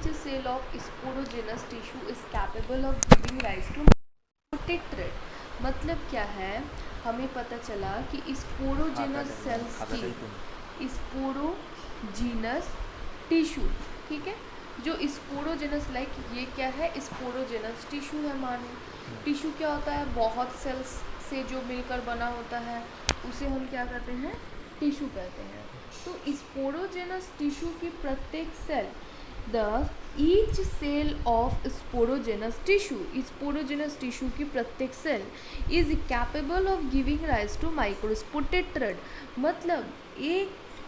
each cell of sporogenous tissue is capable of giving rise to tetrad। मतलब क्या है, हमें पता चला कि स्पोरोजेनस सेल्स की स्पोरोजीनस टिश्यू, ठीक है, जो स्पोरोजेनस लाइक ये क्या है, स्पोरोजेनस टिश्यू है। मानो टिश्यू क्या होता है, बहुत सेल्स से जो मिलकर बना होता है उसे हम क्या कहते हैं, टिश्यू कहते हैं। तो स्पोरोजेनस टिश्यू की प्रत्येक cell, the each cell of sporogenous tissue की प्रत्येक cell is capable of giving rise to microspore tetrad. मतलब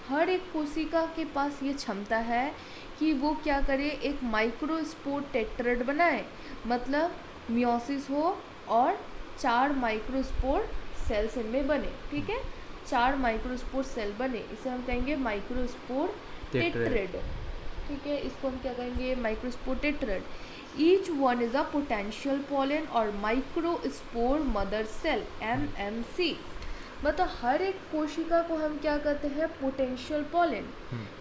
हर एक कोशिका के पास ये क्षमता है कि वो क्या करे, एक माइक्रोस्पोर टेट्राड बनाए। मतलब मियोसिस हो और 4 माइक्रोस्पोर सेल्स इनमें बने, ठीक है, 4 माइक्रोस्पोर सेल बने, इसे हम कहेंगे माइक्रोस्पोर टेट्राड, ठीक है, इसको हम क्या कहेंगे, microspore tetrad. Each one is a potential pollen और माइक्रोस्पोर मदर सेल, MMC। मतलब हर एक कोशिका को हम क्या कहते हैं, पोटेंशियल पॉलन।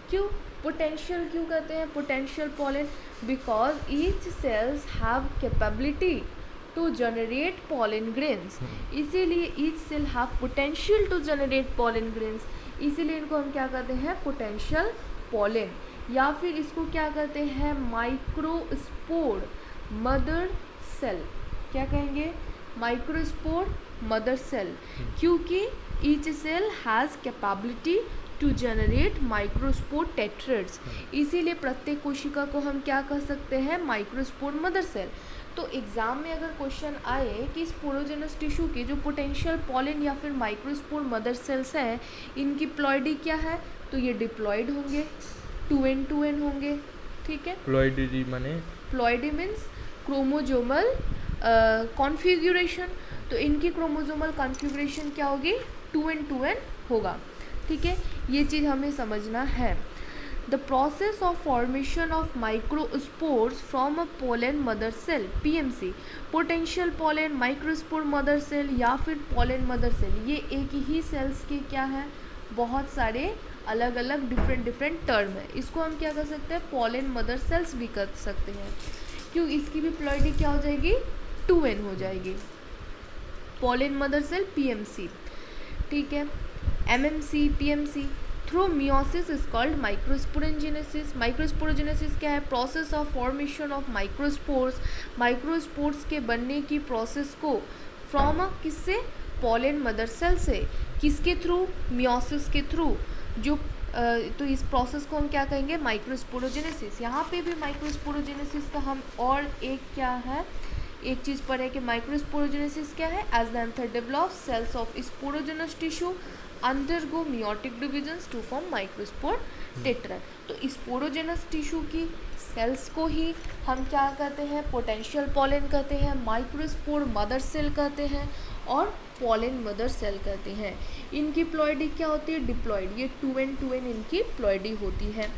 क्यों पोटेंशियल क्यों कहते हैं, potential pollen? Because each cells have capability to generate pollen grains, इसीलिए each cell have potential to generate pollen grains, इसीलिए इनको हम क्या कहते हैं, पोटेंशियल पॉलन। या फिर इसको क्या कहते हैं, माइक्रोस्पोर मदर सेल। क्या कहेंगे, माइक्रोस्पोर मदर सेल, क्योंकि each cell has capability to generate microspore tetrads, इसीलिए प्रत्येक कोशिका को हम क्या कह सकते हैं, माइक्रोस्पोर मदर सेल। तो एग्जाम में अगर क्वेश्चन आए कि स्पोरोजेनस टिश्यू के जो पोटेंशियल पॉलन या फिर माइक्रोस्पोर मदर सेल्स हैं, इनकी प्लॉइडी क्या है, तो ये डिप्लॉइड होंगे, 2n2n होंगे, ठीक है। प्लॉइडी माने, प्लॉइडी मीन्स क्रोमोजोमल कॉन्फ़िगरेशन, तो इनकी क्रोमोजोमल कॉन्फ़िगरेशन क्या होगी, 2n2n होगा, ठीक है, ये चीज़ हमें समझना है। The process of formation of microspores from a pollen mother cell, PMC, potential pollen, microspore mother cell या फिर पोलन मदर सेल, ये एक ही सेल्स के क्या है, बहुत सारे अलग अलग डिफरेंट टर्म है। इसको हम क्या कर सकते हैं, पोलन मदर सेल्स भी कर सकते हैं, क्यों, इसकी भी प्लॉइडी क्या हो जाएगी, 2n हो जाएगी। पोलन मदर सेल PMC, ठीक है, MMC, PMC। Through meiosis is called microsporogenesis. Microsporogenesis क्या है, process of formation of microspores, microspores के बनने की प्रोसेस को फ्रॉम किससे, पोलन मदर सेल से, किसके थ्रू, मियोसिस के थ्रू, जो तो इस प्रोसेस को हम क्या कहेंगे, माइक्रोस्पोरोजेनेसिस। यहाँ पे भी माइक्रोस्पोरोजेनेसिस का हम और एक क्या है, एक चीज़ पढ़े कि माइक्रोस्पोरोजेनेसिस क्या है, as the anther develops cells of sporogenous tissue undergo meiotic divisions to form microspore tetrad. तो स्पोरोजेनस टिश्यू की सेल्स को ही हम क्या कहते हैं, पोटेंशियल पॉलन कहते हैं, माइक्रोस्पोर मदर सेल कहते हैं और पॉलन मदर सेल कहते हैं। इनकी प्लॉइडी क्या होती है, डिप्लॉइड, ये 2n2n इनकी प्लॉइडी होती है।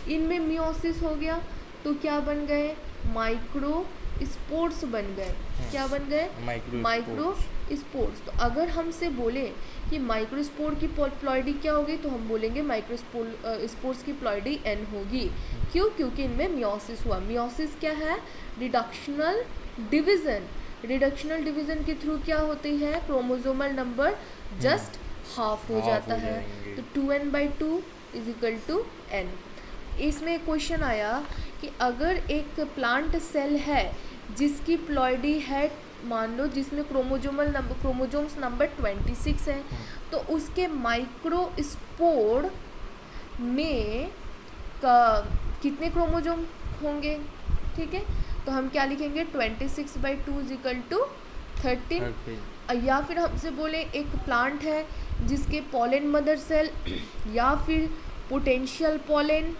इनमें मियोसिस हो गया तो क्या बन गए, माइक्रो स्पोर्स बन गए, क्या बन गए, माइक्रो स्पोर्स। तो अगर हमसे बोले कि माइक्रोस्पोर की प्लॉइडी क्या होगी, तो हम बोलेंगे स्पोर्स की प्लॉइडी n होगी। क्यों, क्योंकि इनमें मियोसिस हुआ। मियोसिस क्या है, रिडक्शनल डिवीजन, रिडक्शनल डिवीजन के थ्रू क्या होती है, क्रोमोसोमल नंबर जस्ट हाफ हो जाता है, तो 2n/2 = n। इसमें क्वेश्चन आया कि अगर एक प्लांट सेल है जिसकी प्लॉइडी है, मान लो जिसमें क्रोमोजोम्स नंबर 26 है, तो उसके माइक्रोस्पोर में कितने क्रोमोजोम होंगे, ठीक है, तो हम क्या लिखेंगे, 26/2 = 13। या फिर हमसे बोले एक प्लांट है जिसके पोलन मदर सेल या फिर पोटेंशियल पॉलन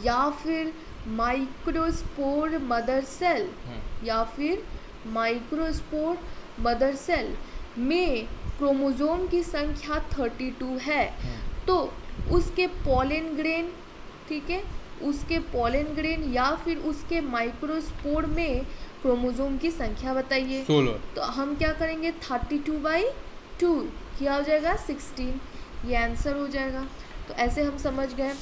या फिर माइक्रोस्पोर मदर सेल या फिर माइक्रोस्पोर मदर सेल में क्रोमोसोम की संख्या 32 है, तो उसके पोलन ग्रेन, ठीक है, उसके पोलन ग्रेन या फिर उसके माइक्रोस्पोर में क्रोमोसोम की संख्या बताइए। 16। तो हम क्या करेंगे, 32/2 क्या हो जाएगा, 16, ये आंसर हो जाएगा। तो ऐसे हम समझ गए।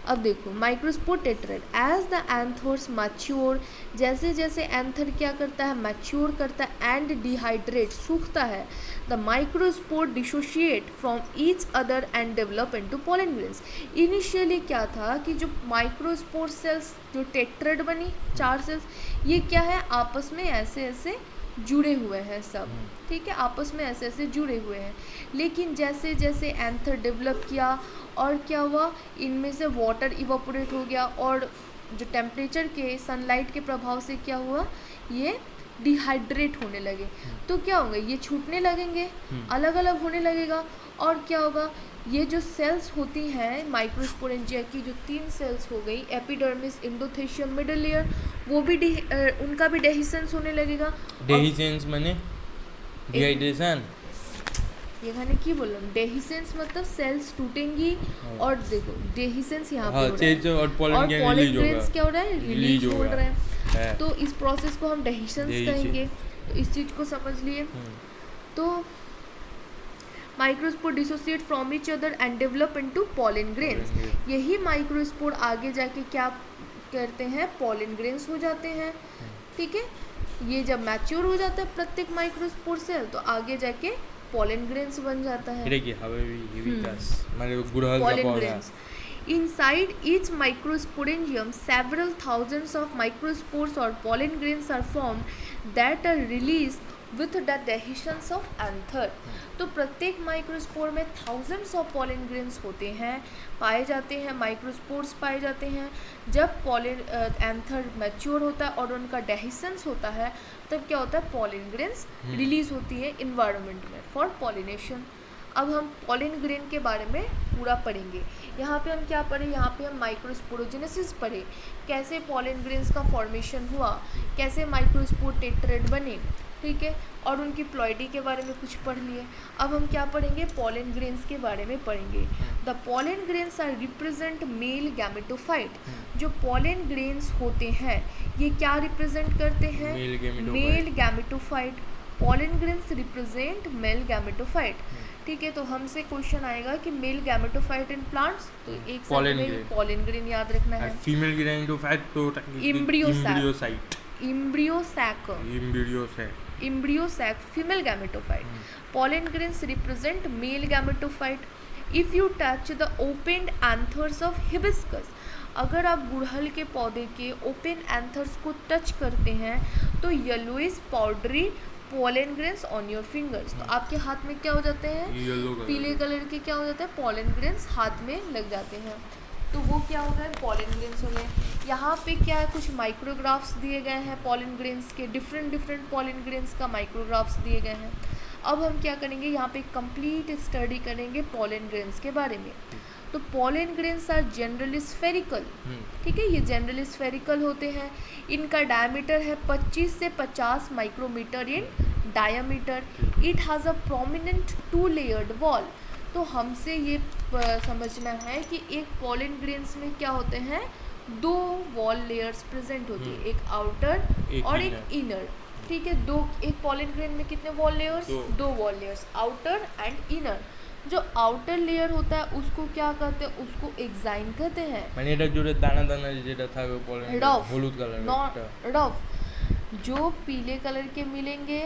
अब देखो microspore tetrad as the anthers mature, जैसे जैसे एंथर क्या करता है मैच्योर करता है एंड डिहाइड्रेट सूखता है, the microspore dissociate from each other and develop into pollen grains. Initially क्या था कि जो माइक्रोस्पोर सेल्स जो टेट्रेड बनी 4 सेल्स, ये क्या है आपस में ऐसे ऐसे जुड़े हुए हैं सब, ठीक है, आपस में ऐसे ऐसे जुड़े हुए हैं। लेकिन जैसे जैसे एंथर डेवलप किया और क्या हुआ, इनमें से वाटर इवापोरेट हो गया और जो टेम्परेचर के सनलाइट के प्रभाव से क्या हुआ, ये डिहाइड्रेट होने लगे। तो क्या होंगे, ये छूटने लगेंगे, अलग अलग होने लगेगा। और क्या होगा, ये जो सेल्स होती हैं माइक्रोस्पोरेंजिया की, जो 3 सेल्स हो गई एपिडर्मिस, एंडोथेशियम, मिडल लेयर, वो भी उनका भी डेहिसेंस होने लगेगा। डेहिसेंस माने डिहाइड्रेशन, ये खाने की बोल रहा हूँ, डेहिसेंस मतलब सेल्स टूटेंगी। और देखो डेहिसेंस यहाँ पे हो रहा है और पॉलन ग्रेन्स क्या हो रहा है, रिलीज हो रहा है। तो इस प्रोसेस को हम डेहिसेंस कहेंगे, तो इस चीज़ को समझ लिए। तो microspore dissociate from each other and develop into pollen grains. यही माइक्रोस्पोर आगे जाके क्या करते हैं, पॉलन ग्रेन्स हो जाते हैं, ठीक है। ये जब मैच्योर हो जाता है प्रत्येक माइक्रोस्पोर सेल, तो आगे जाके पॉलन ग्रेन्स बन जाता है, pollen grains. Inside each microsporangium, several thousands of microspores or pollen grains are formed that are released with the dehiscence of anther। तो प्रत्येक माइक्रोस्पोर में thousands of pollen grains होते हैं, पाए जाते हैं, माइक्रोस्पोर्स पाए जाते हैं। जब पॉलन एंथर मैच्योर होता है और उनका डेहिसेंस होता है, तब क्या होता है, पॉलन ग्रेन्स रिलीज होती है इन्वायरमेंट में फॉर पॉलिनेशन। अब हम पॉलन ग्रेन के बारे में पूरा पढ़ेंगे। यहाँ पे हम क्या पढ़े, यहाँ पे हम माइक्रोस्पोरोजेनेसिस पढ़े, कैसे पॉलन ग्रेन्स का फॉर्मेशन हुआ, कैसे माइक्रोस्पोर टेट्रेड बने, ठीक है, और उनकी प्लॉइडी के बारे में कुछ पढ़ लिए। अब हम क्या पढ़ेंगे, पॉलन ग्रेन्स के बारे में पढ़ेंगे। The pollen grains are represent male gametophyte. जो पॉलन ग्रेन्स होते हैं ये क्या रिप्रेजेंट करते हैं, male gametophyte. Pollen grains represent male gametophyte, ठीक है। तो हमसे क्वेश्चन आएगा कि मेल गैमेटोफाइट इन प्लांट्स, तो एक पॉलन ग्रेन याद रखना है। फीमेल गैमेटोफाइट तो embryocyte, embryo sac female gametophyte. Pollen grains represent male gametophyte. If you touch the open anthers of hibiscus, अगर आप गुड़हल के पौधे के ओपन एंथर्स को टच करते हैं तो yellowish powdery pollen grains on your fingers, तो आपके हाथ में क्या हो जाते हैं, पीले कलर के क्या हो जाते हैं, पॉलन ग्रेन्स हाथ में लग जाते हैं। तो वो क्या हो गए, पॉलन ग्रेन्स हो गए। यहाँ पे क्या है, कुछ माइक्रोग्राफ्स दिए गए हैं पॉलन ग्रेन्स के, डिफरेंट पॉलन ग्रेन्स का माइक्रोग्राफ्स दिए गए हैं। अब हम क्या करेंगे, यहाँ पे कंप्लीट स्टडी करेंगे पॉलन ग्रेन्स के बारे में। तो pollen grains are generally spherical, ठीक है, ये जनरली स्फेरिकल होते हैं। इनका डायमीटर है 25 से 50 micrometre in diameter. It has a prominent 2 layered wall. तो हमसे ये समझना है कि एक पॉलन ग्रेन्स में क्या होते हैं, 2 वॉल लेयर्स प्रेजेंट होती है, एक आउटर और एक इनर, ठीक है। एक पॉलन ग्रेन में कितने wall layers, 2 wall layers, outer and inner. जो आउटर लेयर होता है उसको क्या कहते हैं, उसको एक्साइन कहते हैं। মানে এটা জুড়ে দানা দানা যেটা থাকে পলেন হলুদ কালার, नॉट ऑफ जो पीले कलर के मिलेंगे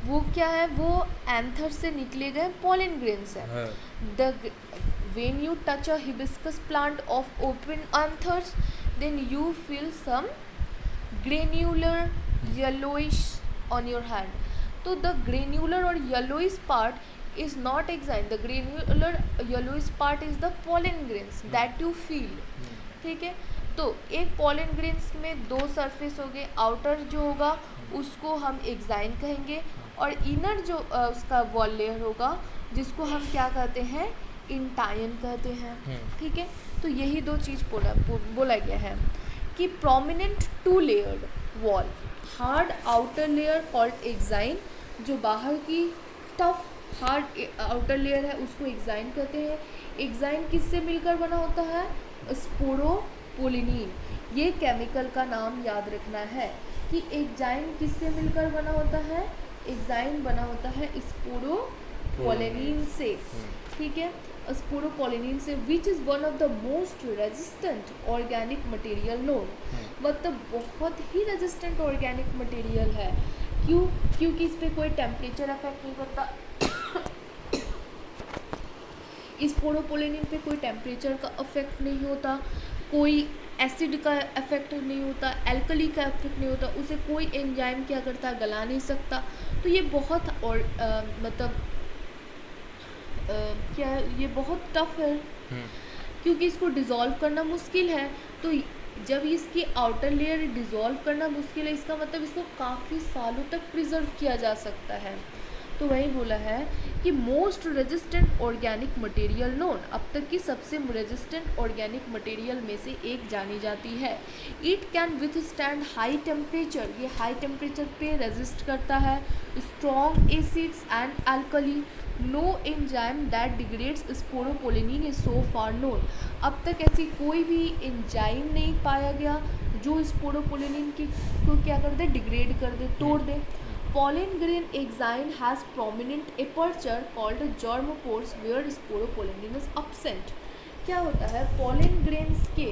वो क्या है, वो एंथर से निकले गए पॉलन ग्रेन्स है। The when you touch a hibiscus plant of open anthers then you feel some granular yellowish on your hand. तो द ग्रेन्युलर और yellowish part is not exine, the granular yellowish part is the pollen grains that you feel, ठीक है। तो एक pollen grains में 2 surface हो गए, outer जो होगा उसको हम एक्साइन कहेंगे और इनर जो उसका वॉल लेयर होगा जिसको हम क्या कहते हैं, इंटाइन कहते हैं, ठीक है। तो यही 2 चीज़ बोला गया है कि prominent 2 layered wall, hard outer layer called exine, जो बाहर की टफ हार्ड आउटर लेयर है उसको एक्साइन कहते हैं। एक्साइन किससे मिलकर बना होता है, स्पोरोपोलिनीन। ये केमिकल का नाम याद रखना है कि एक्साइन किससे मिलकर बना होता है, एक्साइन बना होता है स्पोरोपोलिनीन से, ठीक है, स्पोरोपोलिनिन से, which is one of the most resistant organic material known, मतलब बहुत ही रेजिस्टेंट ऑर्गेनिक मटेरियल है। क्यों? क्योंकि इस पर कोई टेम्परेचर अफेक्ट नहीं करता। इस स्पोरोपोलिनिन पे कोई टेम्परेचर का अफेक्ट नहीं होता, कोई एसिड का इफेक्ट नहीं होता, एल्कली का इफेक्ट नहीं होता, उसे कोई एंजाइम क्या करता, गला नहीं सकता। तो ये बहुत और मतलब क्या ये बहुत टफ है, क्योंकि इसको डिज़ोल्व करना मुश्किल है। तो जब इसकी आउटर लेयर डिज़ोल्व करना मुश्किल है, इसका मतलब इसको काफ़ी सालों तक प्रिजर्व किया जा सकता है। तो वही बोला है कि most resistant organic material known, अब तक की सबसे रेजिस्टेंट ऑर्गेनिक मटेरियल में से एक जानी जाती है। It can withstand high temperature, ये हाई टेम्परेचर पे रेजिस्ट करता है, strong acids and alkali, no enzyme that degrades sporopollenin is so far known, अब तक ऐसी कोई भी एंजाइम नहीं पाया गया जो स्पोरोपोलिनिन को क्या कर दे, डिग्रेड कर दे, तोड़ दे। Pollen grain enzyme has prominent aperture called germpores where sporopollenin is absent। क्या होता है, pollen grains के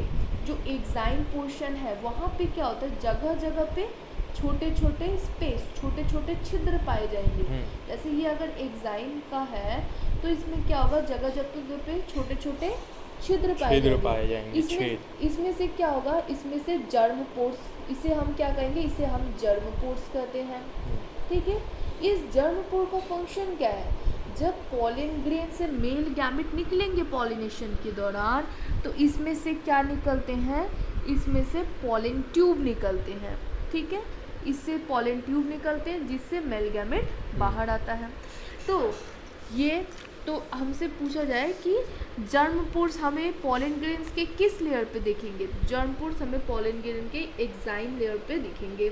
जो एग्जाइम पोर्शन है वहाँ पे क्या होता है, जगह जगह पे छोटे छोटे स्पेस, छोटे छोटे छिद्र पाए जाएंगे। जैसे ये अगर एग्जाइम का है तो इसमें क्या होगा, जगह जगह पे छोटे छोटे छिद्र पाए जाएंगे। इसमें से क्या होगा, इसमें से जर्म पोर्स, इसे हम क्या कहेंगे, इसे हम जर्म पोर्स कहते हैं। ठीक है, इस जर्म पोर का फंक्शन क्या है, जब पॉलिन ग्रेन से मेल गैमेट निकलेंगे पॉलिनेशन के दौरान, तो इसमें से क्या निकलते हैं, इसमें से पॉलिन ट्यूब निकलते हैं। ठीक है, इससे पॉलिन ट्यूब निकलते हैं जिससे मेल गैमेट बाहर आता है। तो ये तो हमसे पूछा जाए कि जर्म पोर्स हमें पॉलिन ग्रेन्स के किस लेयर पे दिखेंगे, जर्म पोर्स हमें पॉलिन ग्रेन के एग्जाइम लेयर पे दिखेंगे,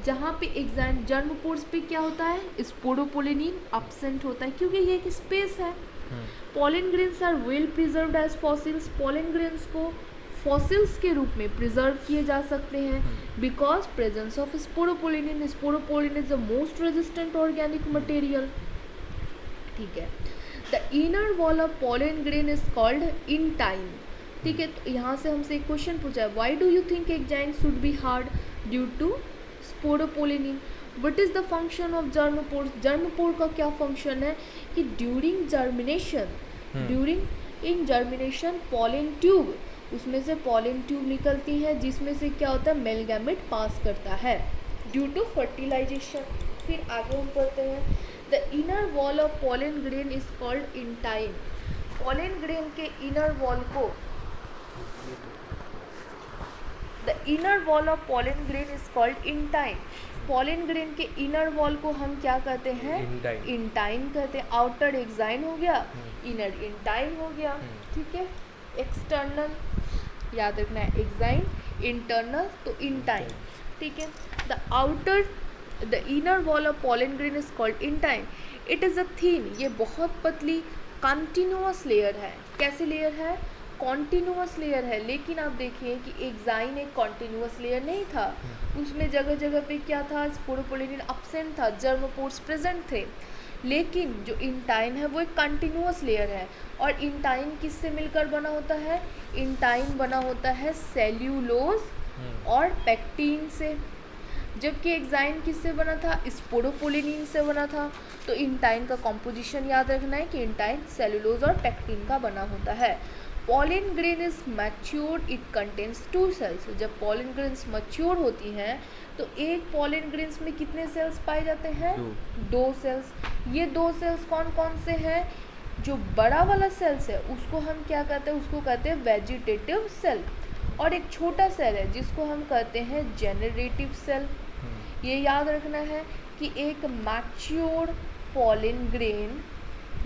जहाँ पे एग्जाइम जर्म पोर्स पे क्या होता है, स्पोरोपोलिनिन एब्सेंट होता है क्योंकि ये एक स्पेस है। Pollen grains are well preserved as fossils, pollen grains को फॉसिल्स के रूप में प्रिजर्व किए जा सकते हैं because presence of sporopollenin, sporopollenin is the most resistant organic material. ठीक है, the inner wall of pollen grain is called intine. ठीक है, तो यहाँ से हमसे एक क्वेश्चन पूछा है, why do you think exine should be hard due to sporopollenin, what is the function of germ pore, germ pore का क्या फंक्शन है कि ड्यूरिंग जर्मिनेशन पॉलिन ट्यूब, उसमें से पॉलिन ट्यूब निकलती है जिसमें से क्या होता है, मेल गैमेट पास करता है ड्यू टू फर्टिलाइजेशन। फिर आगे हम पढ़ते हैं, the inner wall of pollen grain is called intine, pollen grain के इनर वॉल को, the inner wall of pollen grain is called intine, pollen grain के इनर वॉल को हम क्या कहते हैं, इंटाइन कहते हैं। आउटर एक्साइन हो गया, इनर इंटाइन हो गया। ठीक है, एक्सटर्नल याद रखना है, एक्साइन, इंटरनल तो इंटाइन। ठीक है, the inner wall of pollen grain is called intine, it is a thin, ये बहुत पतली कंटिन्यूअस लेयर है। कैसी लेयर है, कॉन्टिन्यूअस लेयर है। लेकिन आप देखिए कि एक्साइन एक कॉन्टिन्यूअस लेयर नहीं था, उसमें जगह जगह पे क्या था, स्पोरोपोलिनिन एब्सेंट था, जर्मपोर्स प्रेजेंट थे। लेकिन जो इंटाइन है वो एक कंटिन्यूअस लेयर है। और इंटाइन किससे मिलकर बना होता है, इंटाइन बना होता है सेल्यूलोज और पेक्टिन से, जबकि एक्साइन किससे बना था, स्पोरोपोलिनिन से बना था। तो इंटाइन का कॉम्पोजिशन याद रखना है कि इंटाइन सेल्यूलोज और पेक्टिन का बना होता है। Pollen grain is matured, it contains 2 cells, जब पॉलिन ग्रेन्स मैच्योर होती हैं तो एक पॉलिन ग्रेन्स में कितने सेल्स पाए जाते हैं, 2 सेल्स। ये 2 सेल्स कौन कौन से हैं, जो बड़ा वाला सेल्स है उसको हम क्या कहते हैं, उसको कहते हैं वेजिटेटिव सेल, और एक छोटा सेल है जिसको हम कहते हैं जेनरेटिव सेल। ये याद रखना है कि एक मैच्योर्ड पॉलिन ग्रेन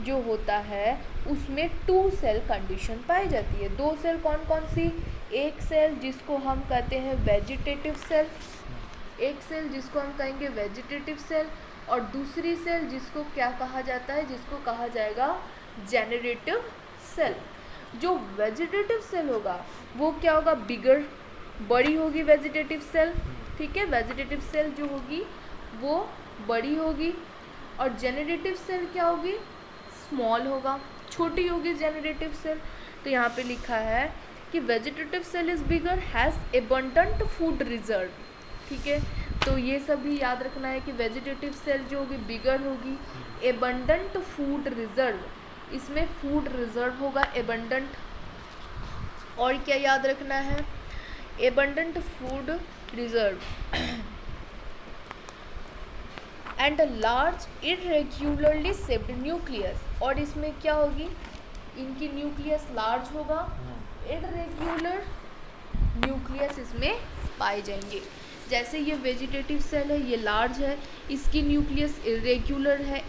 जो होता है उसमें 2 सेल कंडीशन पाई जाती है। 2 सेल कौन कौन सी, एक सेल जिसको हम कहते हैं वेजिटेटिव सेल, एक सेल जिसको हम कहेंगे वेजिटेटिव सेल, और दूसरी सेल जिसको क्या कहा जाता है, जिसको कहा जाएगा जेनरेटिव सेल। जो वेजिटेटिव सेल होगा वो क्या होगा, बिगर, बड़ी होगी वेजिटेटिव सेल। ठीक है, वेजिटेटिव सेल जो होगी वो बड़ी होगी, और जेनरेटिव सेल क्या होगी, स्मॉल होगा। छोटी होगी जेनरेटिव सेल। तो यहाँ पे लिखा है कि vegetative cell is bigger, has abundant food reserve. ठीक है, तो ये सब भी याद रखना है कि वेजिटेटिव सेल जो होगी बिगर होगी, एबंडेंट फूड रिजर्व, इसमें फूड रिजर्व होगा एबंडेंट। और क्या याद रखना है, abundant food reserve and large irregularly shaped nucleus. और इसमें क्या होगी, इनकी न्यूक्लियस लार्ज होगा, इरेग्युलर न्यूक्लियस इसमें पाए जाएंगे। जैसे ये वेजिटेटिव सेल है, ये लार्ज है, इसकी न्यूक्लियस इरेग्युलर है,